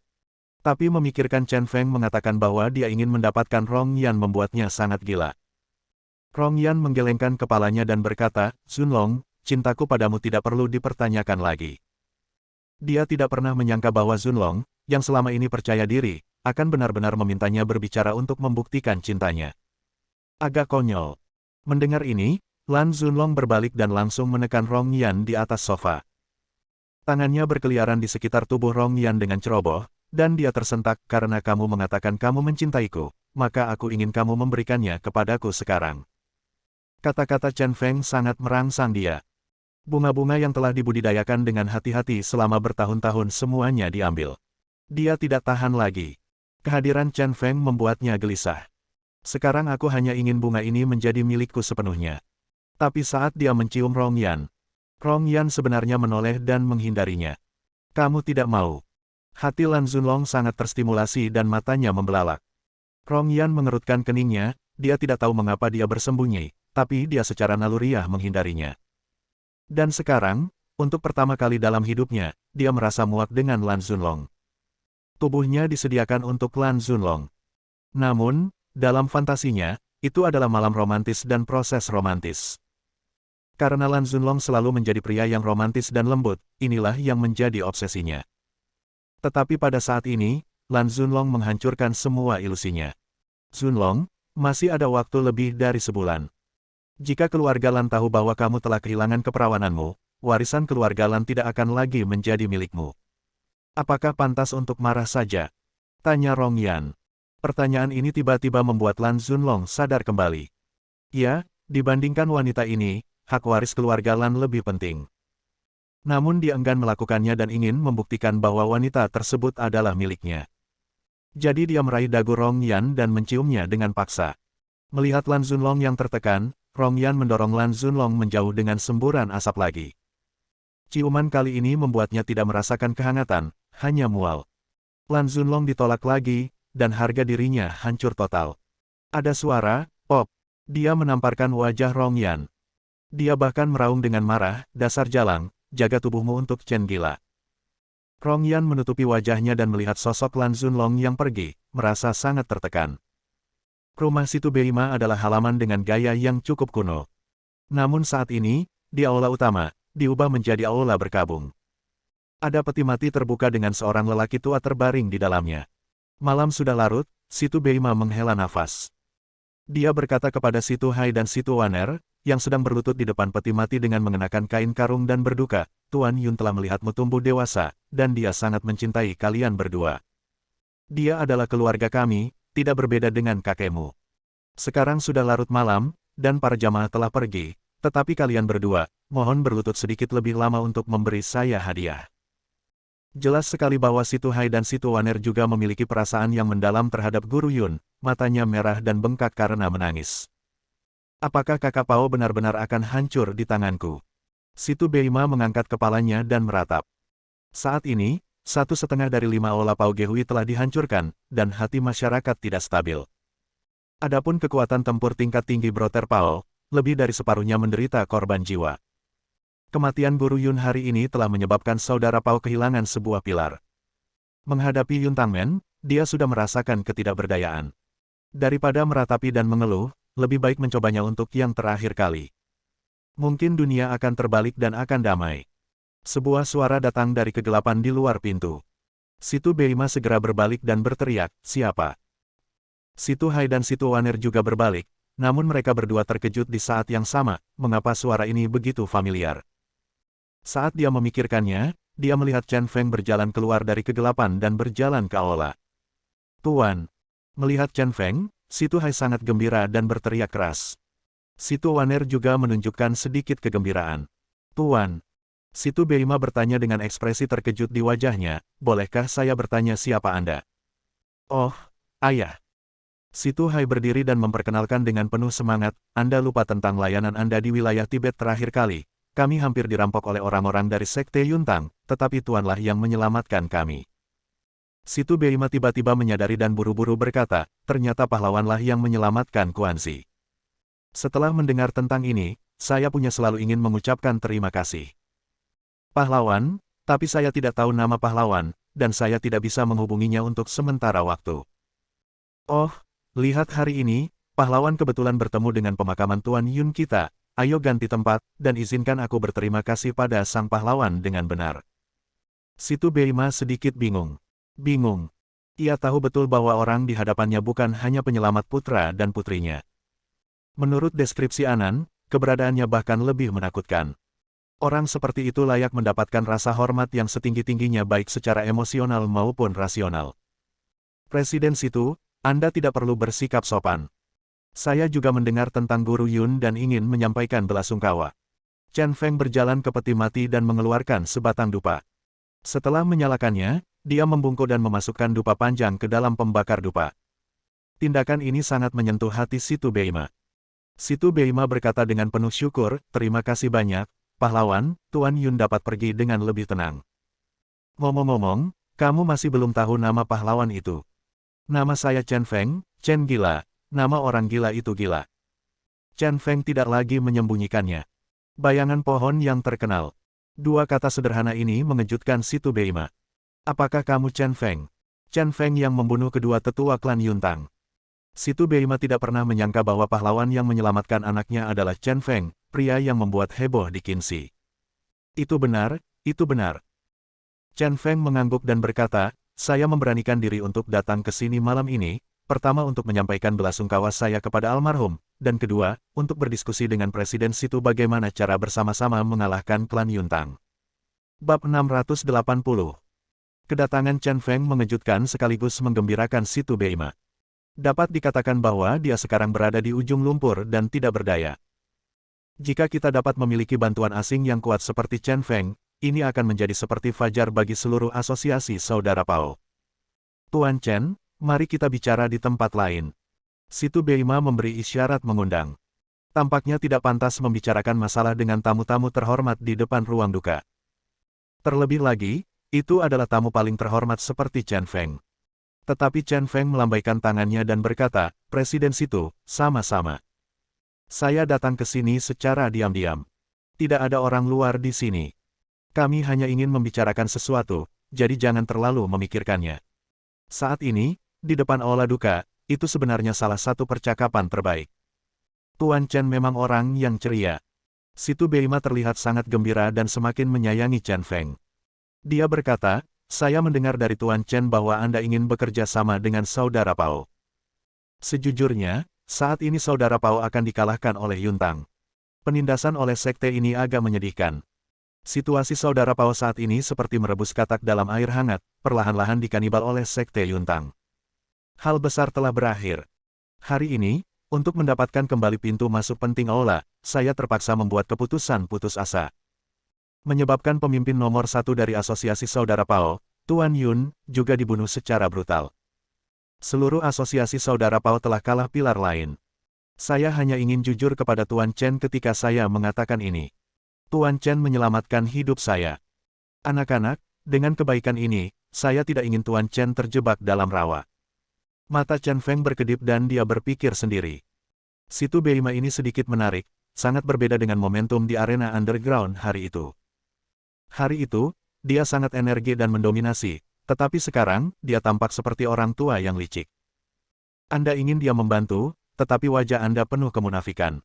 [SPEAKER 1] Tapi memikirkan Chen Feng mengatakan bahwa dia ingin mendapatkan Rong Yan membuatnya sangat gila. Rong Yan menggelengkan kepalanya dan berkata, Zunlong, cintaku padamu tidak perlu dipertanyakan lagi. Dia tidak pernah menyangka bahwa Zunlong, yang selama ini percaya diri, akan benar-benar memintanya berbicara untuk membuktikan cintanya. Agak konyol. Mendengar ini, Lan Zunlong berbalik dan langsung menekan Rong Yan di atas sofa. Tangannya berkeliaran di sekitar tubuh Rong Yan dengan ceroboh, dan dia tersentak karena kamu mengatakan kamu mencintaiku, maka aku ingin kamu memberikannya kepadaku sekarang. Kata-kata Chen Feng sangat merangsang dia. Bunga-bunga yang telah dibudidayakan dengan hati-hati selama bertahun-tahun semuanya diambil. Dia tidak tahan lagi. Kehadiran Chen Feng membuatnya gelisah. Sekarang aku hanya ingin bunga ini menjadi milikku sepenuhnya. Tapi saat dia mencium Rong Yan sebenarnya menoleh dan menghindarinya. Kamu tidak mau. Hati Lan Zunlong sangat terstimulasi dan matanya membelalak. Rong Yan mengerutkan keningnya, dia tidak tahu mengapa dia bersembunyi, tapi dia secara naluriah menghindarinya. Dan sekarang, untuk pertama kali dalam hidupnya, dia merasa muak dengan Lan Zunlong. Tubuhnya disediakan untuk Lan Zunlong. Namun, dalam fantasinya, itu adalah malam romantis dan proses romantis. Karena Lan Zunlong selalu menjadi pria yang romantis dan lembut, inilah yang menjadi obsesinya. Tetapi pada saat ini, Lan Zunlong menghancurkan semua ilusinya. Zunlong, masih ada waktu lebih dari sebulan. Jika keluarga Lan tahu bahwa kamu telah kehilangan keperawananmu, warisan keluarga Lan tidak akan lagi menjadi milikmu. Apakah pantas untuk marah saja? Tanya Rong Yan. Pertanyaan ini tiba-tiba membuat Lan Zunlong sadar kembali. Ya, dibandingkan wanita ini, hak waris keluarga Lan lebih penting. Namun dia enggan melakukannya dan ingin membuktikan bahwa wanita tersebut adalah miliknya. Jadi dia meraih dagu Rong Yan dan menciumnya dengan paksa. Melihat Lan Zunlong yang tertekan, Rong Yan mendorong Lan Zunlong menjauh dengan semburan asap lagi. Ciuman kali ini membuatnya tidak merasakan kehangatan, hanya mual. Lan Zunlong ditolak lagi, dan harga dirinya hancur total. Ada suara, pop. Dia menamparkan wajah Rong Yan. Dia bahkan meraung dengan marah, dasar jalang, jaga tubuhmu untuk Chen gila. Rong Yan menutupi wajahnya dan melihat sosok Lan Zunlong yang pergi, merasa sangat tertekan. Rumah Situ Beima adalah halaman dengan gaya yang cukup kuno. Namun saat ini, di aula utama, diubah menjadi aula berkabung. Ada peti mati terbuka dengan seorang lelaki tua terbaring di dalamnya. Malam sudah larut, Situ Beima menghela nafas. Dia berkata kepada Situ Hai dan Situ Waner, yang sedang berlutut di depan peti mati dengan mengenakan kain karung dan berduka, Tuan Yun telah melihatmu tumbuh dewasa, dan dia sangat mencintai kalian berdua. Dia adalah keluarga kami, tidak berbeda dengan kakekmu. Sekarang sudah larut malam, dan para jamaah telah pergi, tetapi kalian berdua, mohon berlutut sedikit lebih lama untuk memberi saya hadiah. Jelas sekali bahwa Situ Hai dan Situ Waner juga memiliki perasaan yang mendalam terhadap Guru Yun, matanya merah dan bengkak karena menangis. Apakah kakak Pao benar-benar akan hancur di tanganku? Situ Beima mengangkat kepalanya dan meratap. Saat ini, 1/2 dari 5 aula Pao Gehui telah dihancurkan, dan hati masyarakat tidak stabil. Adapun kekuatan tempur tingkat tinggi Broter Pao, lebih dari separuhnya menderita korban jiwa. Kematian Guru Yun hari ini telah menyebabkan saudara Pao kehilangan sebuah pilar. Menghadapi Yun Tangmen, dia sudah merasakan ketidakberdayaan. Daripada meratapi dan mengeluh, lebih baik mencobanya untuk yang terakhir kali. Mungkin dunia akan terbalik dan akan damai. Sebuah suara datang dari kegelapan di luar pintu. Situ Beima segera berbalik dan berteriak, "Siapa?" Situ Hai dan Situ Waner juga berbalik, namun mereka berdua terkejut di saat yang sama, mengapa suara ini begitu familiar. Saat dia memikirkannya, dia melihat Chen Feng berjalan keluar dari kegelapan dan berjalan ke aula. "Tuan!" Melihat Chen Feng, Situ Hai sangat gembira dan berteriak keras. Situ Waner juga menunjukkan sedikit kegembiraan. "Tuan!" Situ Beima bertanya dengan ekspresi terkejut di wajahnya, "Bolehkah saya bertanya siapa Anda?" "Oh, ayah." Situ Hai berdiri dan memperkenalkan dengan penuh semangat, "Anda lupa tentang layanan Anda di wilayah Tibet terakhir kali. Kami hampir dirampok oleh orang-orang dari Sekte Yuntang, tetapi Tuanlah yang menyelamatkan kami." Situ Beima tiba-tiba menyadari dan buru-buru berkata, "Ternyata pahlawanlah yang menyelamatkan Kuanzi." Setelah mendengar tentang ini, saya punya selalu ingin mengucapkan terima kasih. Pahlawan, tapi saya tidak tahu nama pahlawan, dan saya tidak bisa menghubunginya untuk sementara waktu. Oh, lihat hari ini, pahlawan kebetulan bertemu dengan pemakaman Tuan Yun kita. Ayo ganti tempat, dan izinkan aku berterima kasih pada sang pahlawan dengan benar. Situ Beima sedikit bingung. Ia tahu betul bahwa orang di hadapannya bukan hanya penyelamat putra dan putrinya. Menurut deskripsi Anan, keberadaannya bahkan lebih menakutkan. Orang seperti itu layak mendapatkan rasa hormat yang setinggi-tingginya baik secara emosional maupun rasional. Presiden Situ, Anda tidak perlu bersikap sopan. Saya juga mendengar tentang Guru Yun dan ingin menyampaikan belasungkawa. Chen Feng berjalan ke peti mati dan mengeluarkan sebatang dupa. Setelah menyalakannya, dia membungkuk dan memasukkan dupa panjang ke dalam pembakar dupa. Tindakan ini sangat menyentuh hati Situ Beima. Situ Beima berkata dengan penuh syukur, "Terima kasih banyak, pahlawan, Tuan Yun dapat pergi dengan lebih tenang." Ngomong-ngomong, Kamu masih belum tahu nama pahlawan itu. Nama saya Chen Feng, Chen gila, nama orang gila itu gila. Chen Feng tidak lagi menyembunyikannya. Bayangan pohon yang terkenal. Dua kata sederhana ini mengejutkan Situ Beima. Apakah kamu Chen Feng? Chen Feng yang membunuh kedua tetua klan Yuntang. Situ Beima tidak pernah menyangka bahwa pahlawan yang menyelamatkan anaknya adalah Chen Feng, pria yang membuat heboh di Qinzi. Itu benar, itu benar. Chen Feng mengangguk dan berkata, saya memberanikan diri untuk datang ke sini malam ini, pertama untuk menyampaikan belasungkawa saya kepada almarhum, dan kedua, untuk berdiskusi dengan Presiden Situ bagaimana cara bersama-sama mengalahkan klan Yuntang. Bab 680. Kedatangan Chen Feng mengejutkan sekaligus menggembirakan Situ Beima. Dapat dikatakan bahwa dia sekarang berada di ujung lumpur dan tidak berdaya. Jika kita dapat memiliki bantuan asing yang kuat seperti Chen Feng, ini akan menjadi seperti fajar bagi seluruh asosiasi saudara Pao. Tuan Chen, mari kita bicara di tempat lain. Situ Beima memberi isyarat mengundang. Tampaknya tidak pantas membicarakan masalah dengan tamu-tamu terhormat di depan ruang duka. Terlebih lagi, itu adalah tamu paling terhormat seperti Chen Feng. Tetapi Chen Feng melambaikan tangannya dan berkata, Presiden Situ, sama-sama. Saya datang ke sini secara diam-diam. Tidak ada orang luar di sini. Kami hanya ingin membicarakan sesuatu, jadi jangan terlalu memikirkannya. Saat ini, di depan aula duka, itu sebenarnya salah satu percakapan terbaik. Tuan Chen memang orang yang ceria. Situ Beima terlihat sangat gembira dan semakin menyayangi Chen Feng. Dia berkata, saya mendengar dari Tuan Chen bahwa Anda ingin bekerja sama dengan saudara Pao. Sejujurnya, saat ini saudara Pao akan dikalahkan oleh Yuntang. Penindasan oleh sekte ini agak menyedihkan. Situasi saudara Pao saat ini seperti merebus katak dalam air hangat, perlahan-lahan dikanibal oleh sekte Yuntang. Hal besar telah berakhir. Hari ini, untuk mendapatkan kembali pintu masuk penting aula, saya terpaksa membuat keputusan putus asa. Menyebabkan pemimpin nomor 1 dari asosiasi saudara Pao, Tuan Yun, juga dibunuh secara brutal. Seluruh asosiasi saudara Pao telah kalah pilar lain. Saya hanya ingin jujur kepada Tuan Chen ketika saya mengatakan ini. Tuan Chen menyelamatkan hidup saya. Anak-anak, dengan kebaikan ini, saya tidak ingin Tuan Chen terjebak dalam rawa. Mata Chen Feng berkedip dan dia berpikir sendiri. Situ Beima ini sedikit menarik, sangat berbeda dengan momentum di arena underground hari itu. Hari itu, dia sangat energi dan mendominasi, tetapi sekarang, dia tampak seperti orang tua yang licik. Anda ingin dia membantu, tetapi wajah Anda penuh kemunafikan.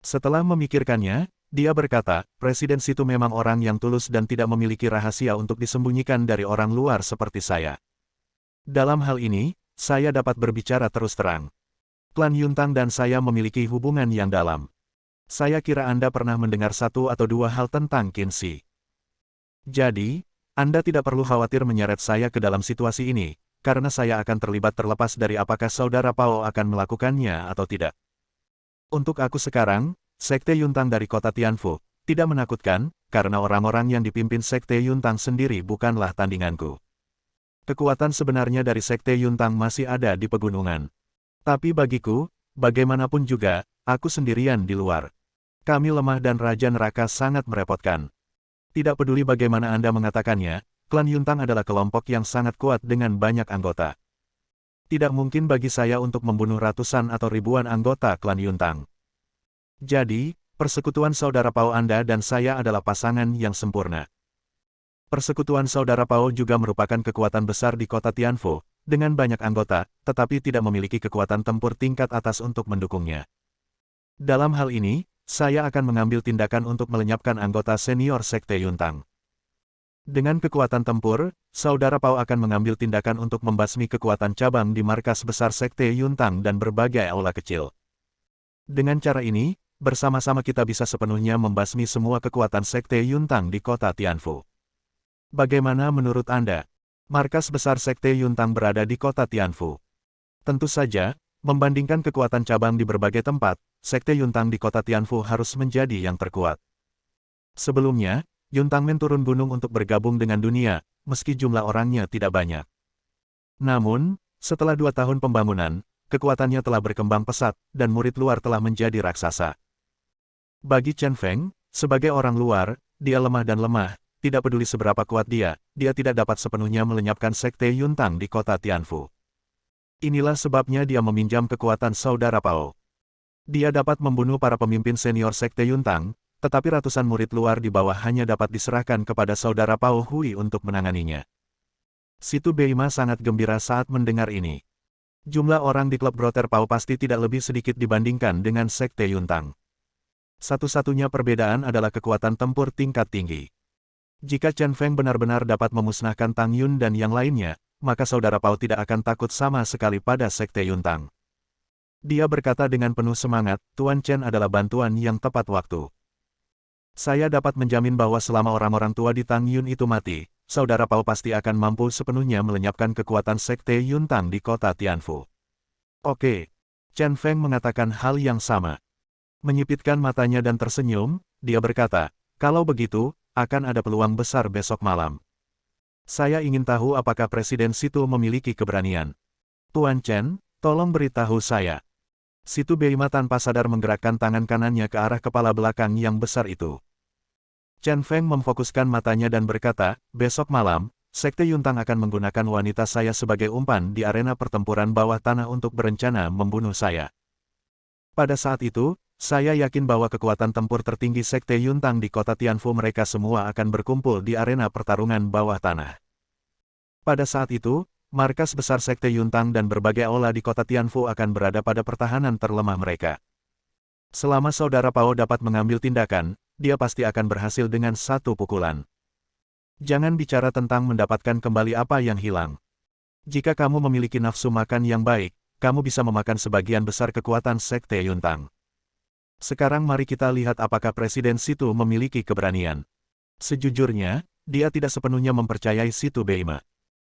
[SPEAKER 1] Setelah memikirkannya, dia berkata, Presiden Situ memang orang yang tulus dan tidak memiliki rahasia untuk disembunyikan dari orang luar seperti saya. Dalam hal ini, saya dapat berbicara terus terang. Klan Yuntang dan saya memiliki hubungan yang dalam. Saya kira Anda pernah mendengar satu atau dua hal tentang Qinzi. Jadi, Anda tidak perlu khawatir menyeret saya ke dalam situasi ini, karena saya akan terlibat terlepas dari apakah saudara Pao akan melakukannya atau tidak. Untuk aku sekarang, Sekte Yuntang dari kota Tianfu, tidak menakutkan, karena orang-orang yang dipimpin Sekte Yuntang sendiri bukanlah tandinganku. Kekuatan sebenarnya dari Sekte Yuntang masih ada di pegunungan. Tapi bagiku, bagaimanapun juga, aku sendirian di luar. Kami lemah dan Raja Neraka sangat merepotkan. Tidak peduli bagaimana Anda mengatakannya, klan Yuntang adalah kelompok yang sangat kuat dengan banyak anggota. Tidak mungkin bagi saya untuk membunuh ratusan atau ribuan anggota klan Yuntang. Jadi, persekutuan saudara Pao Anda dan saya adalah pasangan yang sempurna. Persekutuan saudara Pao juga merupakan kekuatan besar di kota Tianfu, dengan banyak anggota, tetapi tidak memiliki kekuatan tempur tingkat atas untuk mendukungnya. Dalam hal ini, saya akan mengambil tindakan untuk melenyapkan anggota senior Sekte Yuntang. Dengan kekuatan tempur, saudara Pao akan mengambil tindakan untuk membasmi kekuatan cabang di markas besar Sekte Yuntang dan berbagai aula kecil. Dengan cara ini, bersama-sama kita bisa sepenuhnya membasmi semua kekuatan Sekte Yuntang di kota Tianfu. Bagaimana menurut Anda? Markas besar Sekte Yuntang berada di kota Tianfu. Tentu saja, membandingkan kekuatan cabang di berbagai tempat, Sekte Yuntang di kota Tianfu harus menjadi yang terkuat. Sebelumnya, Yuntang Men turun gunung untuk bergabung dengan dunia, meski jumlah orangnya tidak banyak. Namun, setelah 2 tahun pembangunan, kekuatannya telah berkembang pesat, dan murid luar telah menjadi raksasa. Bagi Chen Feng, sebagai orang luar, dia lemah dan lemah, tidak peduli seberapa kuat dia tidak dapat sepenuhnya melenyapkan Sekte Yuntang di kota Tianfu. Inilah sebabnya dia meminjam kekuatan saudara Pao. Dia dapat membunuh para pemimpin senior Sekte Yuntang, tetapi ratusan murid luar di bawah hanya dapat diserahkan kepada saudara Pao Hui untuk menanganinya. Situ Beima sangat gembira saat mendengar ini. Jumlah orang di klub Brother Pao pasti tidak lebih sedikit dibandingkan dengan Sekte Yuntang. Satu-satunya perbedaan adalah kekuatan tempur tingkat tinggi. Jika Chen Feng benar-benar dapat memusnahkan Tang Yun dan yang lainnya, maka saudara Pao tidak akan takut sama sekali pada Sekte Yuntang. Dia berkata dengan penuh semangat, Tuan Chen adalah bantuan yang tepat waktu. Saya dapat menjamin bahwa selama orang-orang tua di Tang Yun itu mati, saudara Pao pasti akan mampu sepenuhnya melenyapkan kekuatan Sekte Yuntang di kota Tianfu. Oke. Chen Feng mengatakan hal yang sama. Menyipitkan matanya dan tersenyum, dia berkata, kalau begitu, akan ada peluang besar besok malam. Saya ingin tahu apakah Presiden Situ memiliki keberanian. Tuan Chen, tolong beritahu saya. Situ Beima tanpa sadar menggerakkan tangan kanannya ke arah kepala belakang yang besar itu. Chen Feng memfokuskan matanya dan berkata, besok malam, Sekte Yuntang akan menggunakan wanita saya sebagai umpan di arena pertempuran bawah tanah untuk berencana membunuh saya. Pada saat itu, saya yakin bahwa kekuatan tempur tertinggi Sekte Yuntang di kota Tianfu mereka semua akan berkumpul di arena pertarungan bawah tanah. Pada saat itu, markas besar Sekte Yuntang dan berbagai aula di kota Tianfu akan berada pada pertahanan terlemah mereka. Selama saudara Pao dapat mengambil tindakan, dia pasti akan berhasil dengan satu pukulan. Jangan bicara tentang mendapatkan kembali apa yang hilang. Jika kamu memiliki nafsu makan yang baik, kamu bisa memakan sebagian besar kekuatan Sekte Yuntang. Sekarang mari kita lihat apakah Presiden Situ memiliki keberanian. Sejujurnya, dia tidak sepenuhnya mempercayai Situ Beima.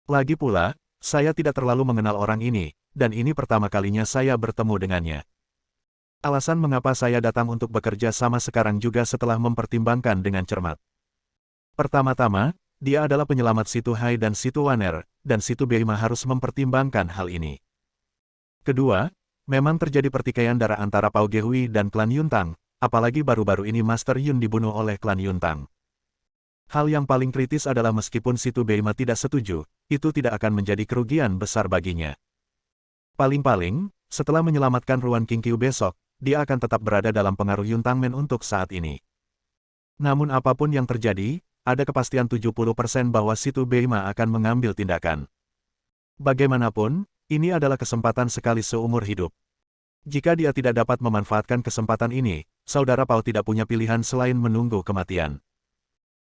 [SPEAKER 1] Lagi pula, saya tidak terlalu mengenal orang ini, dan ini pertama kalinya saya bertemu dengannya. Alasan mengapa saya datang untuk bekerja sama sekarang juga setelah mempertimbangkan dengan cermat. Pertama-tama, dia adalah penyelamat Situ Hai dan Situ Waner, dan Situ Beima harus mempertimbangkan hal ini. Kedua, memang terjadi pertikaian darah antara Pao Gehui dan klan Yuntang, apalagi baru-baru ini Master Yun dibunuh oleh klan Yuntang. Hal yang paling kritis adalah meskipun Situ Beima tidak setuju, itu tidak akan menjadi kerugian besar baginya. Paling-paling, setelah menyelamatkan Ruan Qingqiu besok, dia akan tetap berada dalam pengaruh Yuntangmen untuk saat ini. Namun apapun yang terjadi, ada kepastian 70% bahwa Situ Beima akan mengambil tindakan. Bagaimanapun, ini adalah kesempatan sekali seumur hidup. Jika dia tidak dapat memanfaatkan kesempatan ini, saudara Pao tidak punya pilihan selain menunggu kematian.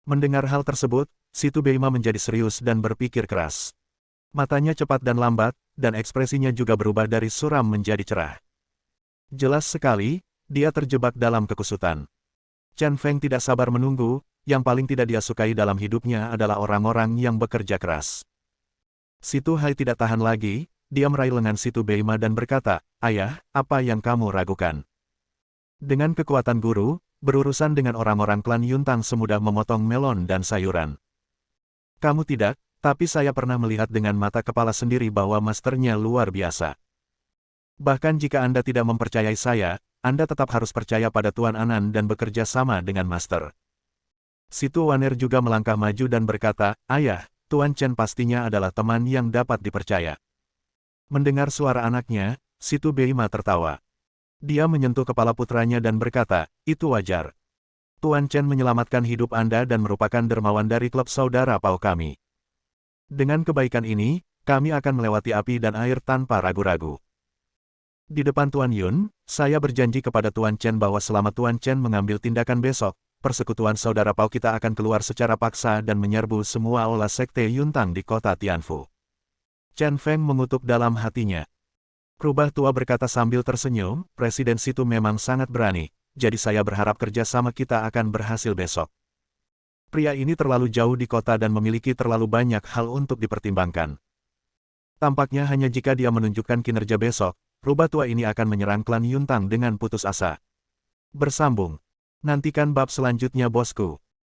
[SPEAKER 1] Mendengar hal tersebut, Situ Beima menjadi serius dan berpikir keras. Matanya cepat dan lambat, dan ekspresinya juga berubah dari suram menjadi cerah. Jelas sekali, dia terjebak dalam kekusutan. Chen Feng tidak sabar menunggu, yang paling tidak dia sukai dalam hidupnya adalah orang-orang yang bekerja keras. Situ Hai tidak tahan lagi. Dia meraih lengan Situ Beima dan berkata, ayah, apa yang kamu ragukan? Dengan kekuatan guru, berurusan dengan orang-orang klan Yuntang semudah memotong melon dan sayuran. Kamu tidak, tapi saya pernah melihat dengan mata kepala sendiri bahwa masternya luar biasa. Bahkan jika Anda tidak mempercayai saya, Anda tetap harus percaya pada Tuan Anan dan bekerja sama dengan master. Situ Waner juga melangkah maju dan berkata, ayah, Tuan Chen pastinya adalah teman yang dapat dipercaya. Mendengar suara anaknya, Situ Beima tertawa. Dia menyentuh kepala putranya dan berkata, itu wajar. Tuan Chen menyelamatkan hidup Anda dan merupakan dermawan dari klub saudara Pao kami. Dengan kebaikan ini, kami akan melewati api dan air tanpa ragu-ragu. Di depan Tuan Yun, saya berjanji kepada Tuan Chen bahwa selama Tuan Chen mengambil tindakan besok, persekutuan saudara Pao kita akan keluar secara paksa dan menyerbu semua aula Sekte Yuntang di kota Tianfu. Chen Feng mengutuk dalam hatinya. Rubah tua berkata sambil tersenyum, Presiden Situ memang sangat berani, jadi saya berharap kerja sama kita akan berhasil besok. Pria ini terlalu jauh di kota dan memiliki terlalu banyak hal untuk dipertimbangkan. Tampaknya hanya jika dia menunjukkan kinerja besok, rubah tua ini akan menyerang klan Yuntang dengan putus asa. Bersambung. Nantikan bab selanjutnya bosku.